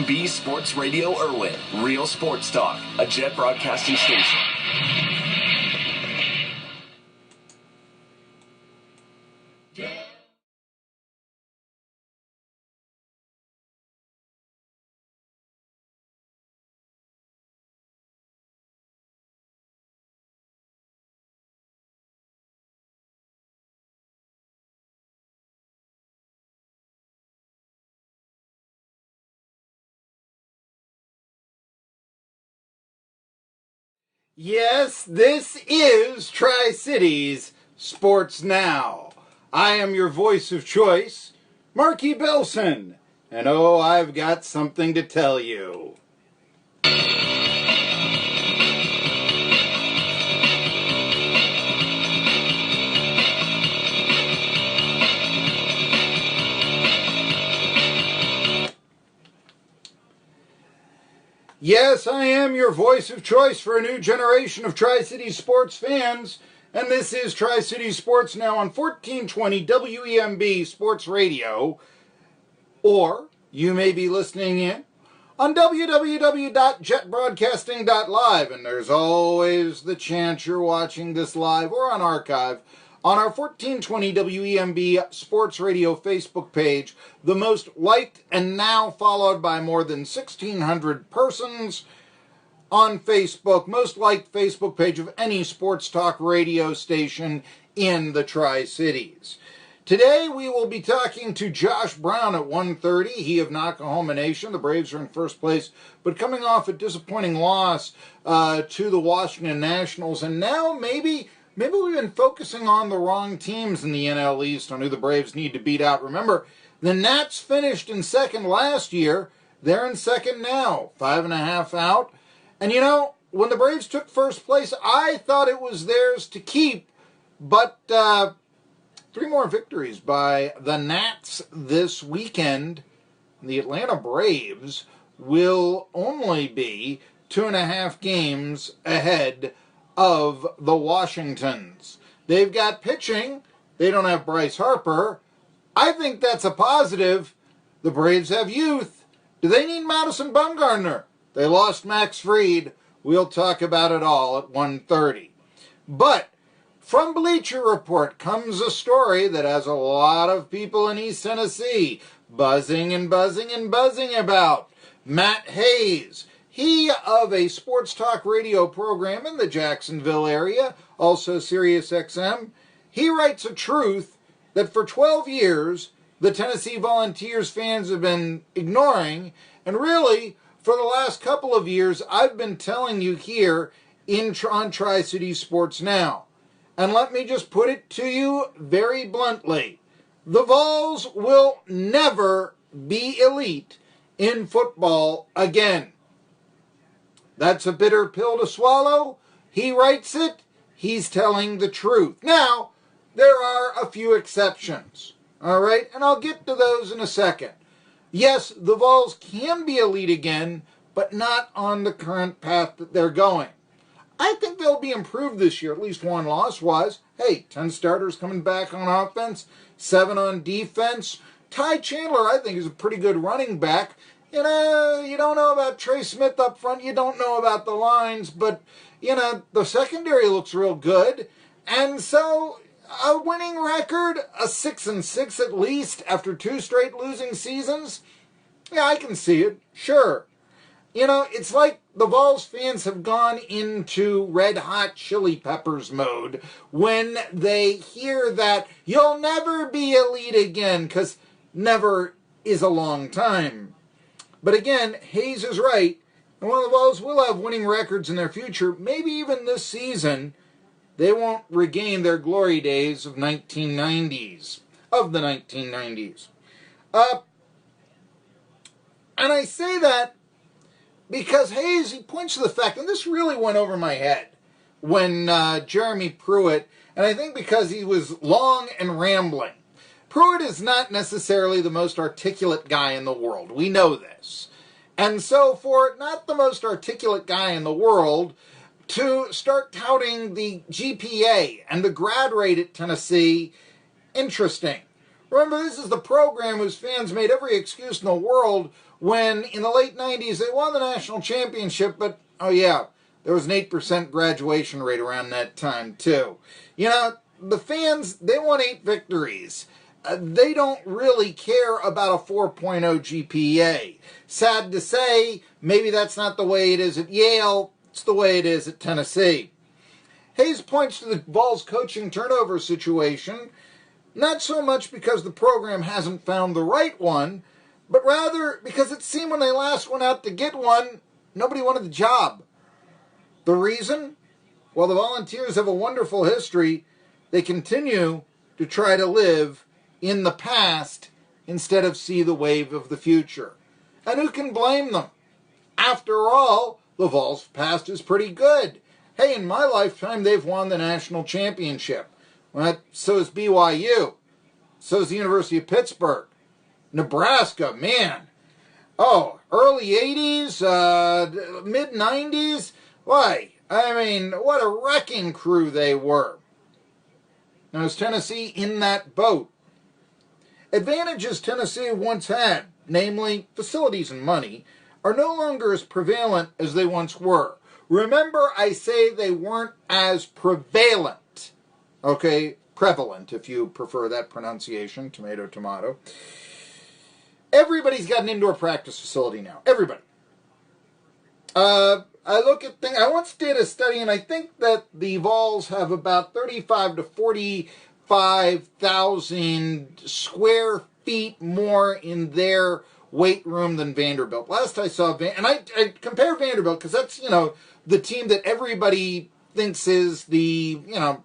WEMB Sports Radio Irwin. Real sports talk. A Jet Broadcasting station. Yes, this is Tri-Cities Sports Now. I am your voice of choice, Marky Billson, and oh, I've got something to tell you. Yes, I am your voice of choice for a new generation of Tri-Cities sports fans, and this is Tri-Cities Sports Now on 1420 WEMB Sports Radio, or you may be listening in on www.jetbroadcasting.live, and there's always the chance you're watching this live or on archive on our 1420 WEMB Sports Radio Facebook page, the most liked and now followed by more than 1,600 persons on Facebook, most liked Facebook page of any sports talk radio station in the Tri-Cities. Today we will be talking to Josh Brown at 1:30, he of Nakahoma Nation. The Braves are in first place, but coming off a disappointing loss to the Washington Nationals, and now maybe we've been focusing on the wrong teams in the NL East on who the Braves need to beat out. Remember, the Nats finished in second last year. They're in second now, 5.5 out. And you know, when the Braves took first place, I thought it was theirs to keep. But 3 more victories by the Nats this weekend. The Atlanta Braves will only be 2.5 games ahead of the Washingtons. They've got pitching. They don't have Bryce Harper. I think that's a positive. The Braves have youth. Do they need Madison Bumgarner? They lost Max Fried. We'll talk about it all at 1:30. But from Bleacher Report comes a story that has a lot of people in East Tennessee buzzing and buzzing and buzzing about. Matt Hayes, he of a sports talk radio program in the Jacksonville area, also Sirius XM, he writes a truth that for 12 years the Tennessee Volunteers fans have been ignoring, and really for the last couple of years I've been telling you here on Tri-Cities Sports Now. And let me just put it to you very bluntly. The Vols will never be elite in football again. That's a bitter pill to swallow. He writes it. He's telling the truth. Now, there are a few exceptions. All right? And I'll get to those in a second. Yes, the Vols can be elite again, but not on the current path that they're going. I think they'll be improved this year. At least one loss was, hey, 10 starters coming back on offense, 7 on defense. Ty Chandler, I think, is a pretty good running back. You know, you don't know about Trey Smith up front. You don't know about the lines. But, you know, the secondary looks real good. And so a winning record, a 6-6 at least after 2 straight losing seasons. Yeah, I can see it. Sure. You know, it's like the Vols fans have gone into Red Hot Chili Peppers mode when they hear that you'll never be elite again, because never is a long time. But again, Hayes is right, and while the Vols will have winning records in their future, maybe even this season, they won't regain their glory days of the 1990s. And I say that because Hayes, he points to the fact, and this really went over my head when Jeremy Pruitt, and I think because he was long and rambling. Pruitt is not necessarily the most articulate guy in the world. We know this. And so for not the most articulate guy in the world to start touting the GPA and the grad rate at Tennessee, interesting. Remember, this is the program whose fans made every excuse in the world when in the late 90s they won the national championship, but, oh yeah, there was an 8% graduation rate around that time, too. You know, the fans, they want 8 victories. They don't really care about a 4.0 GPA. Sad to say, maybe that's not the way it is at Yale. It's the way it is at Tennessee. Hayes points to the Vols coaching turnover situation, not so much because the program hasn't found the right one, but rather because it seemed when they last went out to get one, nobody wanted the job. The reason? Well, the Volunteers have a wonderful history. They continue to try to live in the past instead of see the wave of the future. And who can blame them? After all, the Vols' past is pretty good. Hey, in my lifetime, they've won the national championship. Well, so is BYU. So is the University of Pittsburgh. Nebraska, man. Oh, early 80s, mid 90s. Why? I mean, what a wrecking crew they were. Now, is Tennessee in that boat? Advantages Tennessee once had, namely facilities and money, are no longer as prevalent as they once were. Remember, I say they weren't as prevalent. Okay, prevalent, if you prefer that pronunciation, tomato, tomato. Everybody's got an indoor practice facility now. Everybody. I look at things. I once did a study, and I think that the Vols have about 35 to 45,000 square feet more in their weight room than Vanderbilt. Last I saw, and I compare Vanderbilt because that's, you know, the team that everybody thinks is the, you know,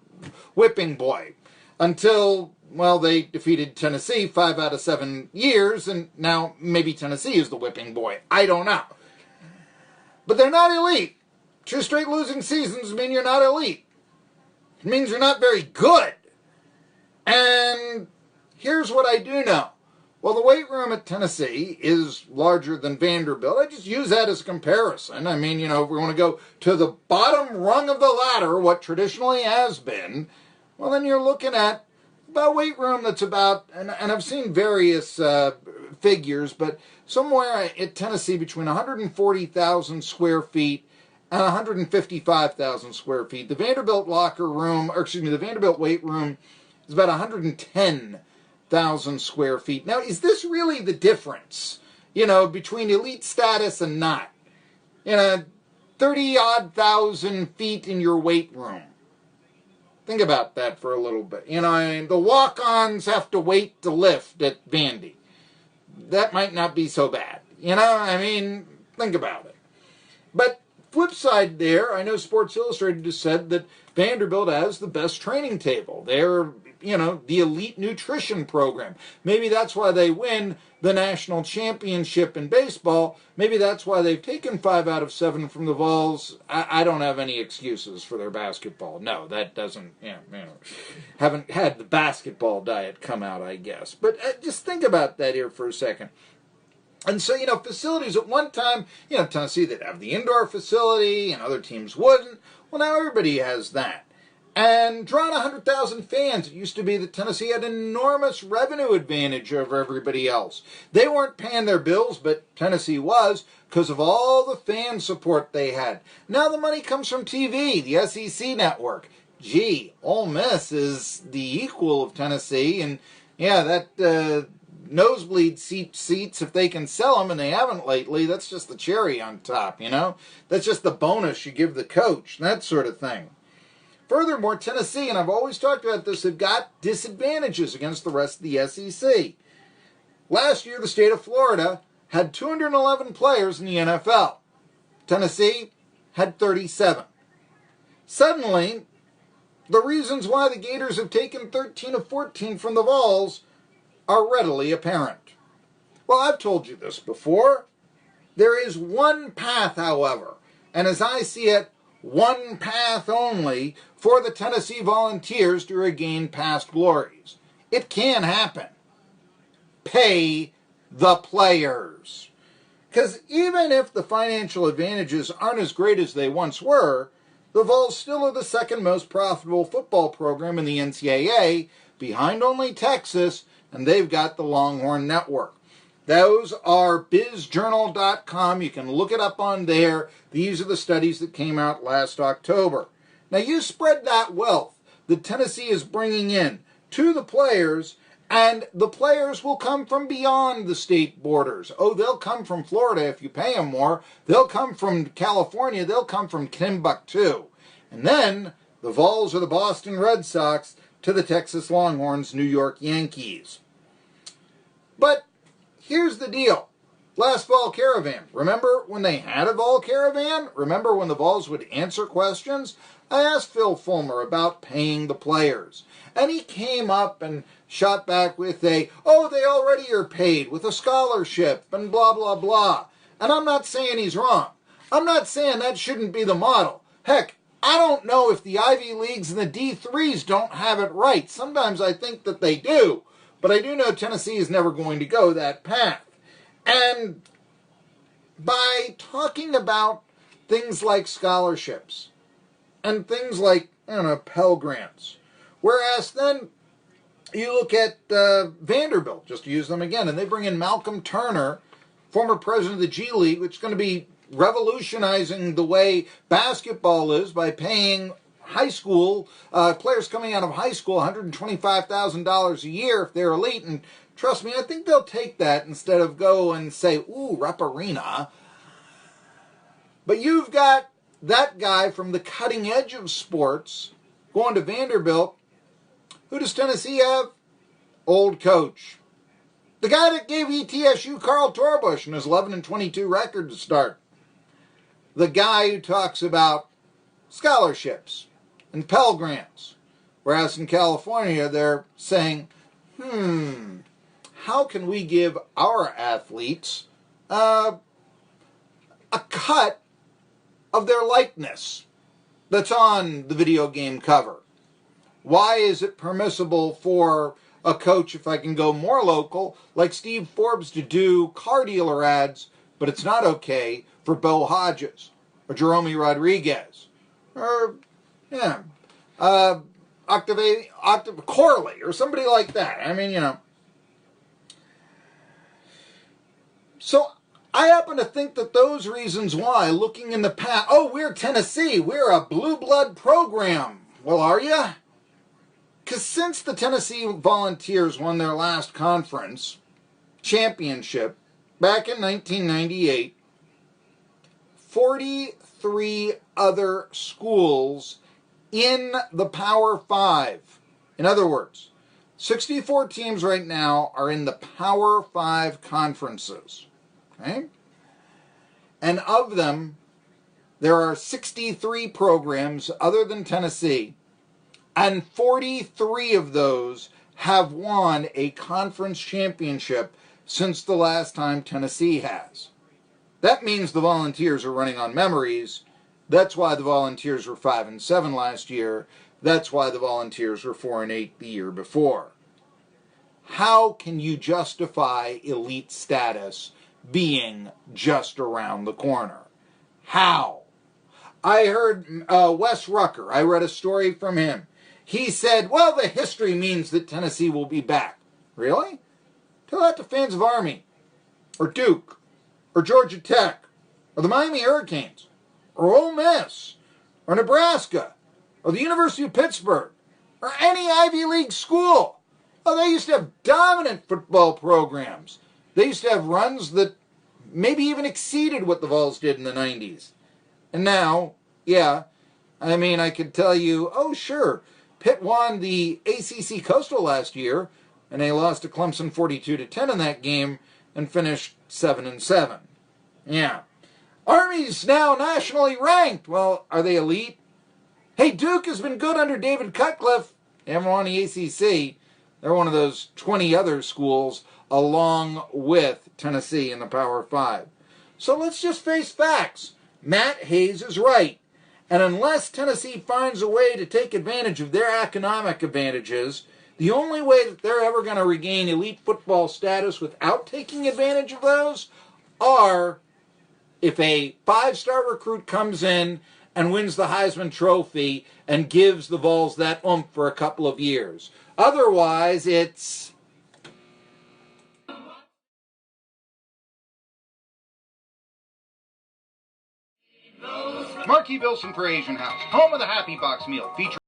whipping boy. Until, well, they defeated Tennessee 5 out of 7 years, and now maybe Tennessee is the whipping boy. I don't know. But they're not elite. 2 straight losing seasons mean you're not elite. It means you're not very good. And here's what I do know. Well, the weight room at Tennessee is larger than Vanderbilt. I just use that as a comparison. I mean, you know, if we want to go to the bottom rung of the ladder, what traditionally has been, well, then you're looking at a weight room that's about, and I've seen various figures, but somewhere at Tennessee between 140,000 square feet and 155,000 square feet. The Vanderbilt locker room, or excuse me, the Vanderbilt weight room is about 110,000 square feet. Now, is this really the difference, you know, between elite status and not? You know, 30-odd thousand feet in your weight room. Think about that for a little bit. You know, I mean, the walk-ons have to wait to lift at Vandy. That might not be so bad. You know, I mean, think about it. But flip side there, I know Sports Illustrated has said that Vanderbilt has the best training table. They're, you know, the elite nutrition program. Maybe that's why they win the national championship in baseball. Maybe that's why they've taken 5 out of 7 from the Vols. I don't have any excuses for their basketball. No, that doesn't, haven't had the basketball diet come out, I guess. But just think about that here for a second. And so, you know, facilities at one time, you know, Tennessee, they'd have the indoor facility and other teams wouldn't. Well, now everybody has that. And drawing 100,000 fans, it used to be that Tennessee had an enormous revenue advantage over everybody else. They weren't paying their bills, but Tennessee was because of all the fan support they had. Now the money comes from TV, the SEC network. Gee, Ole Miss is the equal of Tennessee, and yeah, that nosebleed seats, if they can sell them, and they haven't lately, that's just the cherry on top, you know? That's just the bonus you give the coach, that sort of thing. Furthermore, Tennessee, and I've always talked about this, have got disadvantages against the rest of the SEC. Last year, the state of Florida had 211 players in the NFL. Tennessee had 37. Suddenly, the reasons why the Gators have taken 13 of 14 from the Vols are readily apparent. Well, I've told you this before. There is one path, however, and as I see it, one path only for the Tennessee Volunteers to regain past glories. It can happen. Pay the players. Because even if the financial advantages aren't as great as they once were, the Vols still are the second most profitable football program in the NCAA, behind only Texas, and they've got the Longhorn Network. Those are bizjournal.com. You can look it up on there. These are the studies that came out last October. Now, you spread that wealth that Tennessee is bringing in to the players, and the players will come from beyond the state borders. Oh, they'll come from Florida if you pay them more. They'll come from California. They'll come from Timbuktu. And then the Vols or the Boston Red Sox to the Texas Longhorns, New York Yankees. But here's the deal. Last Vol Caravan. Remember when they had a Vol Caravan? Remember when the Vols would answer questions? I asked Phil Fulmer about paying the players. And he came up and shot back with they already are paid with a scholarship and blah, blah, blah. And I'm not saying he's wrong. I'm not saying that shouldn't be the model. Heck, I don't know if the Ivy Leagues and the D3s don't have it right. Sometimes I think that they do. But I do know Tennessee is never going to go that path. And by talking about things like scholarships and things like, Pell Grants, whereas then you look at Vanderbilt, just to use them again, and they bring in Malcolm Turner, former president of the G League, which is going to be revolutionizing the way basketball is by paying high school players coming out of high school $125,000 a year if they're elite. And trust me, I think they'll take that instead of go and say, ooh, Rupp Arena. But you've got that guy from the cutting edge of sports going to Vanderbilt. Who does Tennessee have? Old coach. The guy that gave ETSU Carl Torbush and his 11-22 record to start. The guy who talks about scholarships and Pell Grants. Whereas in California, they're saying, how can we give our athletes a cut of their likeness that's on the video game cover? Why is it permissible for a coach, if I can go more local, like Steve Forbes to do car dealer ads, but it's not okay for Bo Hodges or Jerome Rodriguez or, Corley or somebody like that? So I happen to think that those reasons why, looking in the past, we're Tennessee, we're a blue blood program. Well, are you? Because since the Tennessee Volunteers won their last conference championship back in 1998, 43 other schools in the Power 5. In other words, 64 teams right now are in the Power 5 conferences. Okay? And of them, there are 63 programs other than Tennessee, and 43 of those have won a conference championship since the last time Tennessee has. That means the Volunteers are running on memories. That's why the Volunteers were 5-7 last year. That's why the Volunteers were 4-8 the year before. How can you justify elite status being just around the corner? How? I heard Wes Rucker. I read a story from him. He said, well, the history means that Tennessee will be back. Really? Tell that to fans of Army, or Duke, or Georgia Tech, or the Miami Hurricanes, or Ole Miss, or Nebraska, or the University of Pittsburgh, or any Ivy League school. Oh, they used to have dominant football programs. They used to have runs that maybe even exceeded what the Vols did in the 90s. And now, I could tell you, sure, Pitt won the ACC Coastal last year, and they lost to Clemson 42-10 in that game and finished 7-7. Yeah. Army's now nationally ranked. Well, are they elite? Hey, Duke has been good under David Cutcliffe. They haven't won the ACC. They're one of those 20 other schools along with Tennessee in the Power 5. So let's just face facts. Matt Hayes is right. And unless Tennessee finds a way to take advantage of their economic advantages, the only way that they're ever going to regain elite football status without taking advantage of those are if a 5-star recruit comes in and wins the Heisman Trophy and gives the Vols that oomph for a couple of years. Otherwise, it's Marky Billson for Asian House, home of the Happy Box meal, featuring